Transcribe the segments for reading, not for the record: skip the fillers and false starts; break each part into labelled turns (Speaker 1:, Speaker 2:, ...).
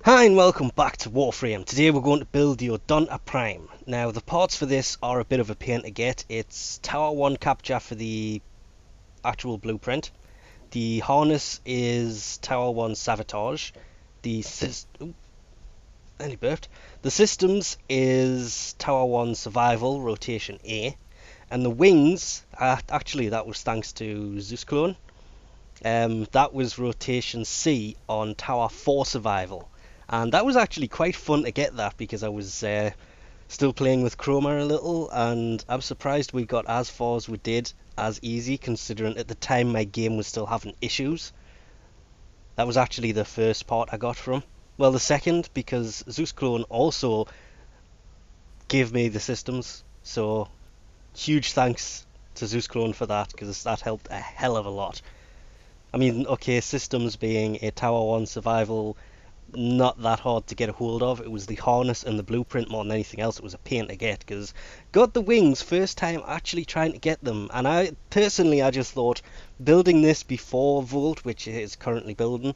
Speaker 1: Hi and welcome back to Warframe. Today we're going to build the Odanta Prime. Now the parts for this are a bit of a pain to get. It's Tower 1 capture for the actual blueprint. The harness is Tower 1 Sabotage. Nearly burped. The systems is Tower 1 Survival Rotation A. And the wings, actually that was thanks to Zeus Clone. That was Rotation C on Tower 4 Survival. And that was actually quite fun to get that because I was still playing with Chroma a little, and I'm surprised we got as far as we did as easy, considering at the time my game was still having issues. That was actually the first part I got from. Well, the second, because Zeus Clone also gave me the systems, so huge thanks to Zeus Clone for that, because that helped a hell of a lot. I mean, okay, systems being a Tower 1 survival, not that hard to get a hold of. It was the harness and the blueprint more than anything else. It was a pain to get because got the wings first time actually trying to get them, and I just thought building this before Volt, which it is currently building,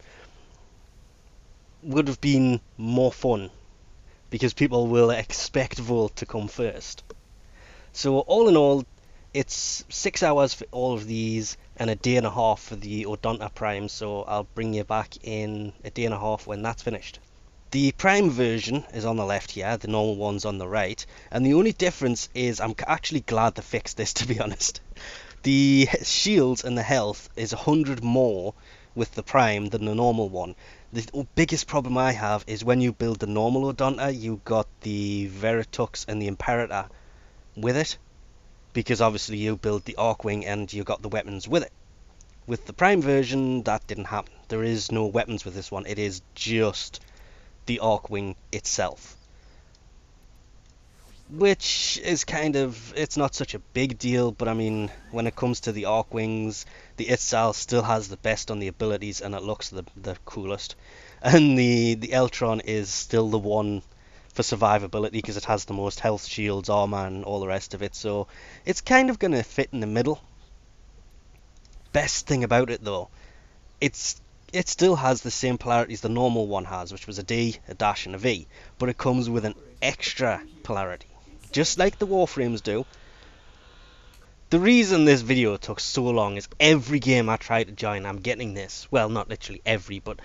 Speaker 1: would have been more fun because people will expect Volt to come first. So all in all, it's 6 hours for all of these and a day and a half for the Odanta Prime, so I'll bring you back in a day and a half when that's finished. The Prime version is on the left here, the normal one's on the right, and the only difference is I'm actually glad they fixed this, to be honest. The shields and the health is 100 more with the Prime than the normal one. The biggest problem I have is when you build the normal Odanta, you got the Veritux and the Imperator with it, because obviously you build the Archwing and you got the weapons with it. With the Prime version, that didn't happen. There is no weapons with this one. It is just the Archwing itself. Which is kind of, it's not such a big deal, but I mean, when it comes to the Archwings, the Itzal still has the best on the abilities and it looks the coolest. And the Eltron is still the one for survivability because it has the most health, shields, armor, and all the rest of it. So it's kind of going to fit in the middle. Best thing about it though, it still has the same polarities the normal one has, which was a D, a dash, and a V, but it comes with an extra polarity, just like the Warframes do. The reason this video took so long is every game I try to join, I'm getting this. Well, not literally every, but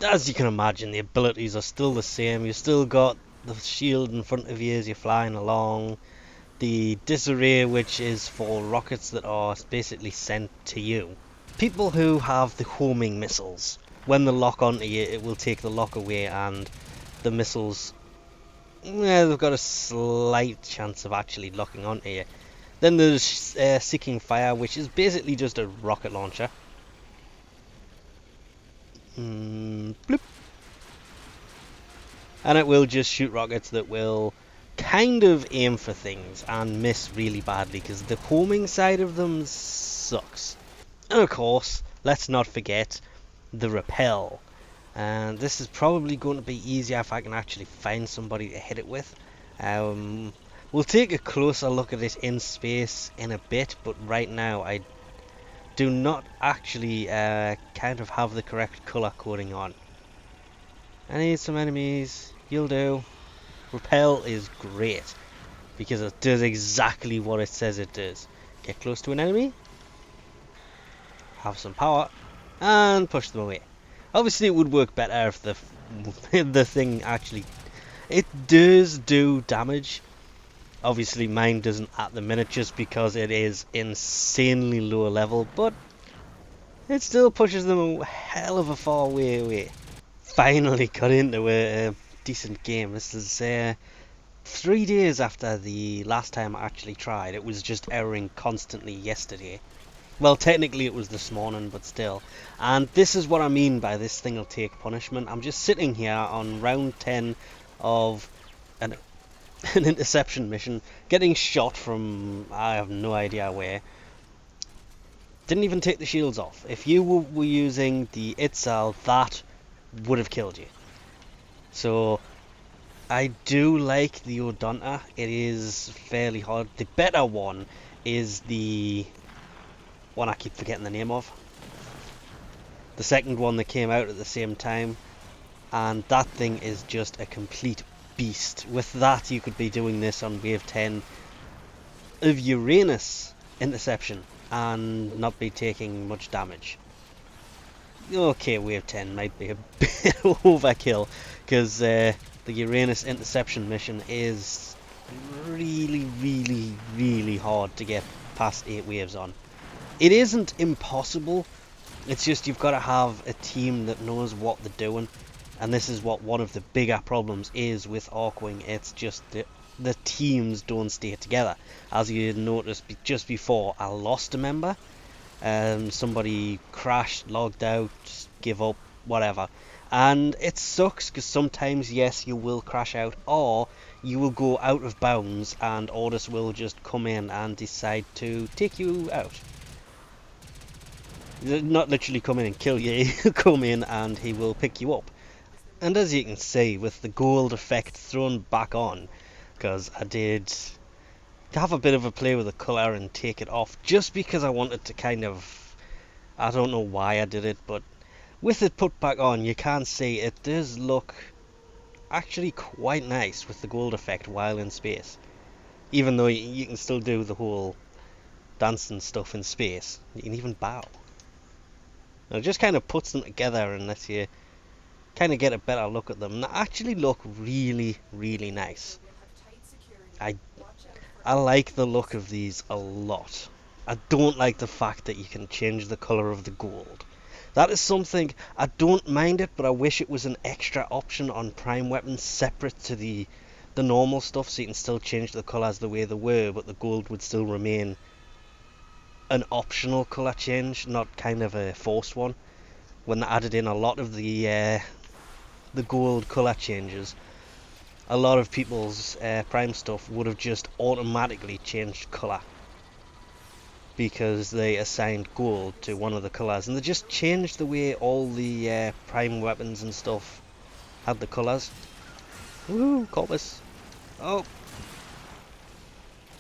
Speaker 1: as you can imagine, the abilities are still the same. You still got the shield in front of you as you're flying along. The disarray, which is for rockets that are basically sent to you. People who have the homing missiles, when they lock onto you, it will take the lock away, and the missiles, they've got a slight chance of actually locking onto you. Then there's Seeking Fire, which is basically just a rocket launcher. Bloop. And it will just shoot rockets that will kind of aim for things and miss really badly because the homing side of them sucks. And of course, let's not forget the repel. And this is probably going to be easier if I can actually find somebody to hit it with. We'll take a closer look at it in space in a bit, but right now I do not actually kind of have the correct colour coding on. I need some enemies. You'll do. Repel is great because it does exactly what it says it does. Get close to an enemy, have some power, and push them away. Obviously it would work better if the thing actually, it does do damage. Obviously mine doesn't at the minute just because it is insanely low level, but it still pushes them a hell of a far way away. Finally got into a decent game. This is 3 days after the last time I actually tried. It was just erroring constantly yesterday. Well, technically it was this morning, but still. And this is what I mean by this thing will take punishment. I'm just sitting here on round 10 of an interception mission, getting shot from I have no idea where. Didn't even take the shields off. If you were using the Itzal, that would have killed you. So I do like the Odanta. It is fairly hard. The better one is the one I keep forgetting the name of. The second one that came out at the same time. and that thing is just a complete beast. With that, you could be doing this on wave 10 of Uranus interception and not be taking much damage. Okay, wave 10 might be a bit overkill, because the Uranus interception mission is really hard to get past 8 waves on. It isn't impossible, it's just you've got to have a team that knows what they're doing, and this is what one of the bigger problems is with Archwing. It's just the teams don't stay together. As you noticed just before, I lost a member. Somebody crashed, logged out, give up, whatever. And it sucks because sometimes, yes, you will crash out, or you will go out of bounds and Ordis will just come in and decide to take you out. Not literally come in and kill you, he'll come in and he will pick you up. And as you can see, with the gold effect thrown back on, because I did have a bit of a play with the colour and take it off, just because I wanted to kind of, I don't know why I did it, but with it put back on, you can see it does look actually quite nice with the gold effect while in space. Even though you can still do the whole dancing stuff in space, you can even bow. And it just kind of puts them together and lets you kind of get a better look at them. And they actually look really nice. I like the look of these a lot. I don't like the fact that you can change the colour of the gold. That is something, I don't mind it, but I wish it was an extra option on Prime weapons separate to the normal stuff, so you can still change the colours the way they were, but the gold would still remain an optional colour change, not kind of a forced one. When they added in a lot of the gold colour changes, a lot of people's Prime stuff would have just automatically changed colour because they assigned gold to one of the colours, and they just changed the way all the Prime weapons and stuff had the colours. Woo, Corpus! Oh!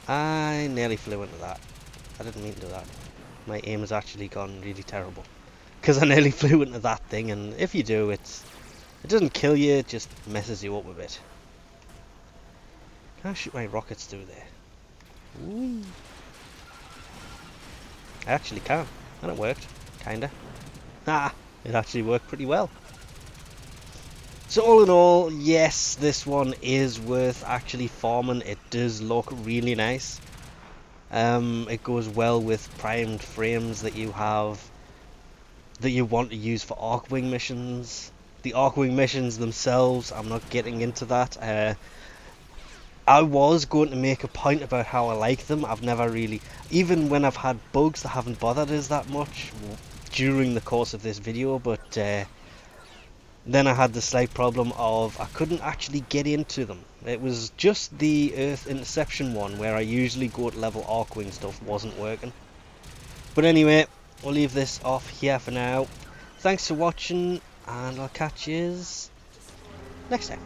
Speaker 1: I nearly flew into that. I didn't mean to do that. My aim has actually gone really terrible, because I nearly flew into that thing, and if you do, it doesn't kill you, it just messes you up a bit. Can I shoot my rockets through there? Ooh. I actually can, and it worked, kinda. Ah, it actually worked pretty well. So all in all, yes, this one is worth actually farming. It does look really nice. It goes well with primed frames that you have, that you want to use for Archwing missions. The Archwing missions themselves, I'm not getting into that. I was going to make a point about how I like them. I've never really, even when I've had bugs, I haven't bothered us that much during the course of this video, but then I had the slight problem of I couldn't actually get into them. It was just the Earth Interception one where I usually go to level Archwing stuff wasn't working. But anyway, we'll leave this off here for now. Thanks for watching, and I'll catch you next time.